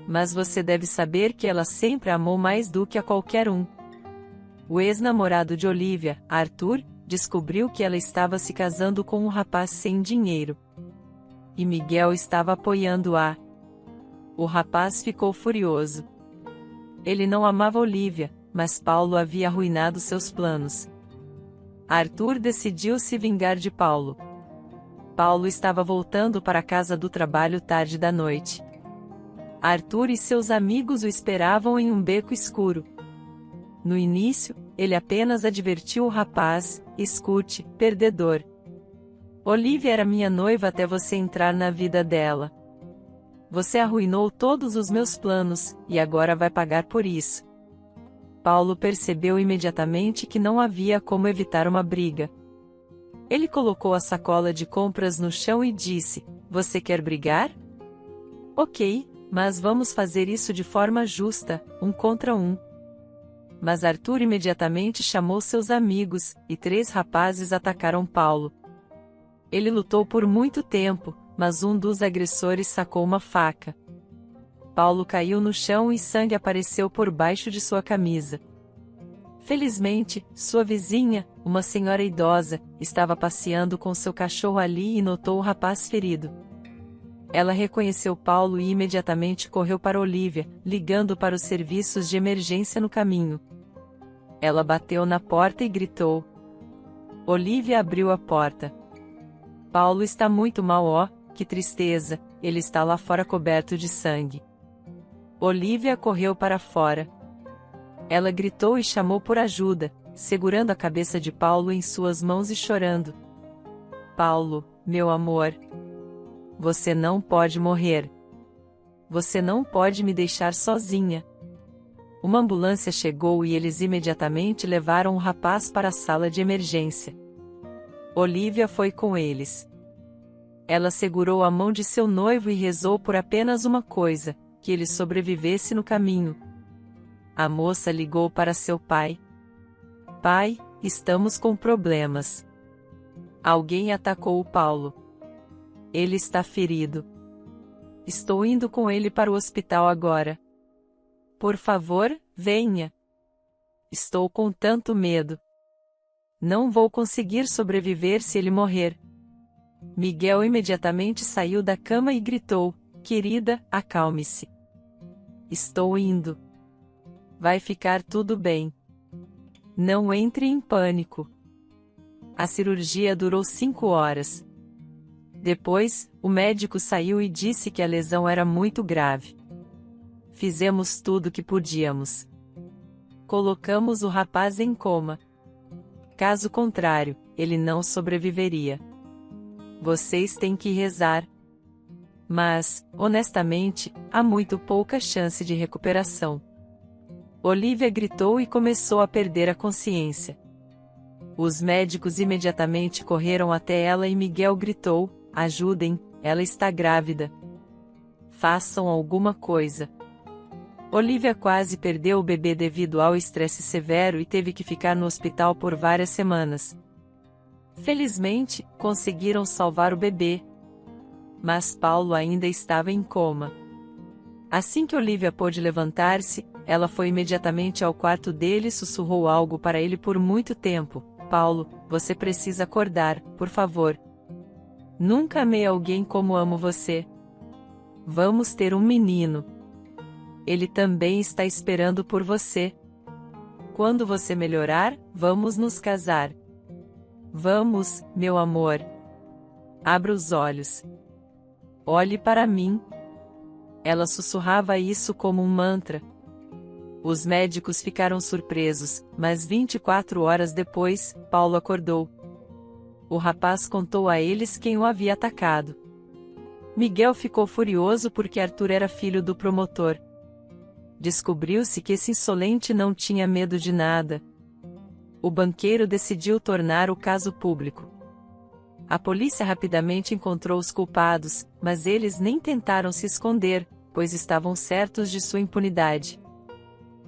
Mas você deve saber que ela sempre a amou mais do que a qualquer um. O ex-namorado de Olivia, Arthur, descobriu que ela estava se casando com um rapaz sem dinheiro. E Miguel estava apoiando-a. O rapaz ficou furioso. Ele não amava Olivia, mas Paulo havia arruinado seus planos. Arthur decidiu se vingar de Paulo. Paulo estava voltando para a casa do trabalho tarde da noite. Arthur e seus amigos o esperavam em um beco escuro. No início, ele apenas advertiu o rapaz: escute, perdedor. Olivia era minha noiva até você entrar na vida dela. Você arruinou todos os meus planos, e agora vai pagar por isso. Paulo percebeu imediatamente que não havia como evitar uma briga. Ele colocou a sacola de compras no chão e disse: você quer brigar? Ok, mas vamos fazer isso de forma justa, 1 contra 1. Mas Arthur imediatamente chamou seus amigos, e 3 rapazes atacaram Paulo. Ele lutou por muito tempo, mas um dos agressores sacou uma faca. Paulo caiu no chão e sangue apareceu por baixo de sua camisa. Felizmente, sua vizinha, uma senhora idosa, estava passeando com seu cachorro ali e notou o rapaz ferido. Ela reconheceu Paulo e imediatamente correu para Olivia, ligando para os serviços de emergência no caminho. Ela bateu na porta e gritou. Olivia abriu a porta. Paulo está muito mal, ó, que tristeza, ele está lá fora coberto de sangue. Olivia correu para fora. Ela gritou e chamou por ajuda, segurando a cabeça de Paulo em suas mãos e chorando. Paulo, meu amor. Você não pode morrer. Você não pode me deixar sozinha. Uma ambulância chegou e eles imediatamente levaram o rapaz para a sala de emergência. Olivia foi com eles. Ela segurou a mão de seu noivo e rezou por apenas uma coisa: que ele sobrevivesse no caminho. A moça ligou para seu pai. Pai, estamos com problemas. Alguém atacou o Paulo. Ele está ferido. Estou indo com ele para o hospital agora. Por favor, venha. Estou com tanto medo. Não vou conseguir sobreviver se ele morrer. Miguel imediatamente saiu da cama e gritou: querida, acalme-se. Estou indo. Vai ficar tudo bem. Não entre em pânico. A cirurgia durou 5 horas. Depois, o médico saiu e disse que a lesão era muito grave. Fizemos tudo o que podíamos. Colocamos o rapaz em coma. Caso contrário, ele não sobreviveria. Vocês têm que rezar. Mas, honestamente, há muito pouca chance de recuperação. Olivia gritou e começou a perder a consciência. Os médicos imediatamente correram até ela e Miguel gritou: ajudem, ela está grávida. Façam alguma coisa. Olivia quase perdeu o bebê devido ao estresse severo e teve que ficar no hospital por várias semanas. Felizmente, conseguiram salvar o bebê. Mas Paulo ainda estava em coma. Assim que Olivia pôde levantar-se, ela foi imediatamente ao quarto dele e sussurrou algo para ele por muito tempo: Paulo, você precisa acordar, por favor. Nunca amei alguém como amo você. Vamos ter um menino. Ele também está esperando por você. Quando você melhorar, vamos nos casar. Vamos, meu amor. Abra os olhos. Olhe para mim. Ela sussurrava isso como um mantra. Os médicos ficaram surpresos, mas 24 horas depois, Paulo acordou. O rapaz contou a eles quem o havia atacado. Miguel ficou furioso porque Arthur era filho do promotor. Descobriu-se que esse insolente não tinha medo de nada. O banqueiro decidiu tornar o caso público. A polícia rapidamente encontrou os culpados, mas eles nem tentaram se esconder, pois estavam certos de sua impunidade.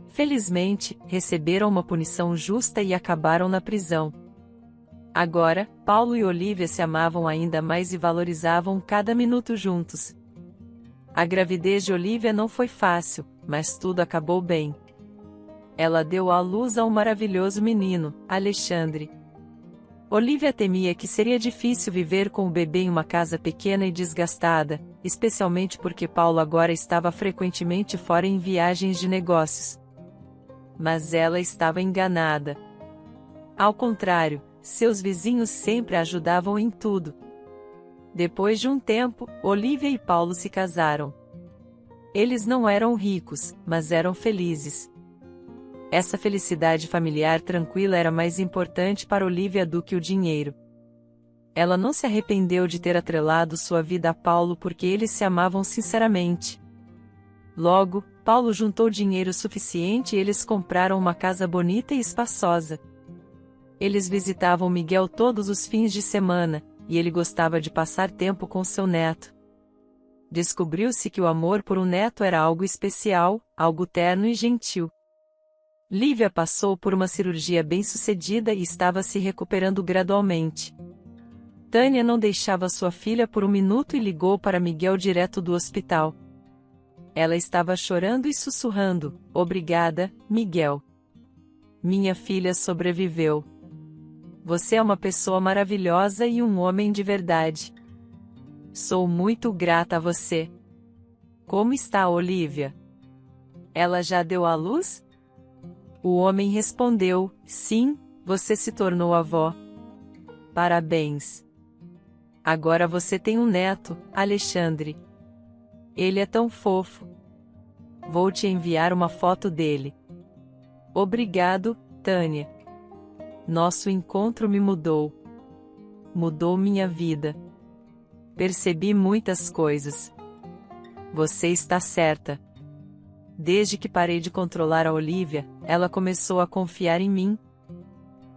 Felizmente, receberam uma punição justa e acabaram na prisão. Agora, Paulo e Olívia se amavam ainda mais e valorizavam cada minuto juntos. A gravidez de Olívia não foi fácil, mas tudo acabou bem. Ela deu à luz a um maravilhoso menino, Alexandre. Olívia temia que seria difícil viver com o bebê em uma casa pequena e desgastada, especialmente porque Paulo agora estava frequentemente fora em viagens de negócios. Mas ela estava enganada. Ao contrário, seus vizinhos sempre a ajudavam em tudo. Depois de um tempo, Olívia e Paulo se casaram. Eles não eram ricos, mas eram felizes. Essa felicidade familiar tranquila era mais importante para Olívia do que o dinheiro. Ela não se arrependeu de ter atrelado sua vida a Paulo porque eles se amavam sinceramente. Logo, Paulo juntou dinheiro suficiente e eles compraram uma casa bonita e espaçosa. Eles visitavam Miguel todos os fins de semana, e ele gostava de passar tempo com seu neto. Descobriu-se que o amor por um neto era algo especial, algo terno e gentil. Lívia passou por uma cirurgia bem-sucedida e estava se recuperando gradualmente. Tânia não deixava sua filha por um minuto e ligou para Miguel direto do hospital. Ela estava chorando e sussurrando: "Obrigada, Miguel. Minha filha sobreviveu. Você é uma pessoa maravilhosa e um homem de verdade. Sou muito grata a você. Como está a Olívia? Ela já deu à luz?" O homem respondeu: "Sim, você se tornou avó. Parabéns. Agora você tem um neto, Alexandre. Ele é tão fofo. Vou te enviar uma foto dele." "Obrigado, Tânia. Nosso encontro me mudou. Mudou minha vida. Percebi muitas coisas. Você está certa. Desde que parei de controlar a Olívia, ela começou a confiar em mim.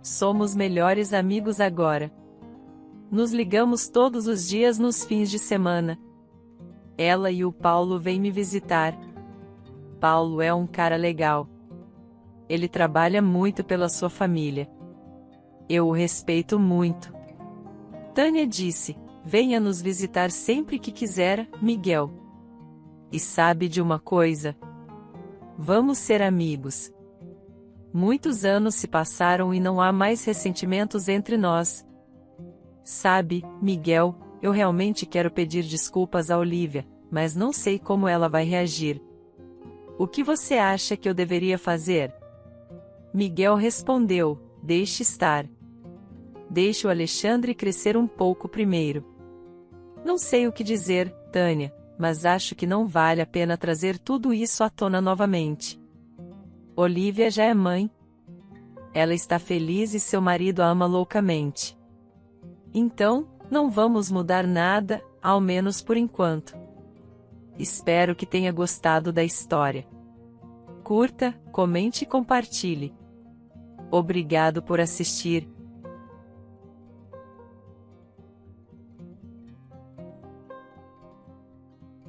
Somos melhores amigos agora. Nos ligamos todos os dias nos fins de semana. Ela e o Paulo vêm me visitar. Paulo é um cara legal. Ele trabalha muito pela sua família. Eu o respeito muito." Tânia disse: "Venha nos visitar sempre que quiser, Miguel. E sabe de uma coisa? Vamos ser amigos. Muitos anos se passaram e não há mais ressentimentos entre nós. Sabe, Miguel, eu realmente quero pedir desculpas a Olívia, mas não sei como ela vai reagir. O que você acha que eu deveria fazer?" Miguel respondeu: "Deixe estar. Deixe o Alexandre crescer um pouco primeiro." "Não sei o que dizer, Tânia, mas acho que não vale a pena trazer tudo isso à tona novamente. Olívia já é mãe. Ela está feliz e seu marido a ama loucamente. Então, não vamos mudar nada, ao menos por enquanto." Espero que tenha gostado da história. Curta, comente e compartilhe. Obrigado por assistir.